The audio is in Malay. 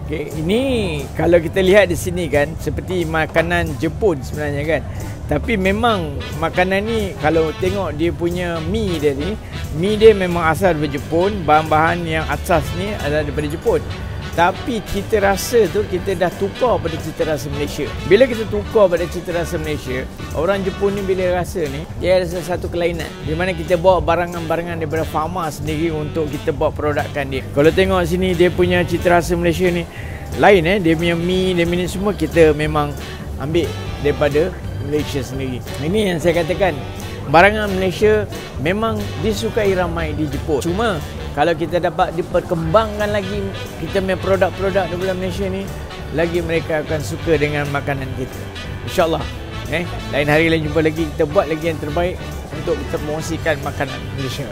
Okay, ini kalau kita lihat di sini kan seperti makanan Jepun sebenarnya kan. Tapi memang makanan ni kalau tengok dia punya mie dia ni, mie dia memang asal daripada Jepun, bahan-bahan yang asas ni adalah daripada Jepun. Tapi cita rasa tu kita dah tukar pada cita rasa Malaysia. Bila kita tukar pada cita rasa Malaysia, orang Jepun ni bila rasa ni, dia ada satu kelainan. Di mana kita bawa barangan-barangan daripada farma sendiri untuk kita buat produkkan dia. Kalau tengok sini dia punya cita rasa Malaysia ni lain dia punya mie, dia punya semua kita memang ambil daripada Malaysia sendiri. Ini yang saya katakan, barangan Malaysia memang disukai ramai di Jepun. Cuma kalau kita dapat diperkembangkan lagi kita punya produk-produk daripada Malaysia ni, lagi mereka akan suka dengan makanan kita. InsyaAllah. Lain hari lain jumpa lagi, kita buat lagi yang terbaik untuk kita promosikan makanan Malaysia.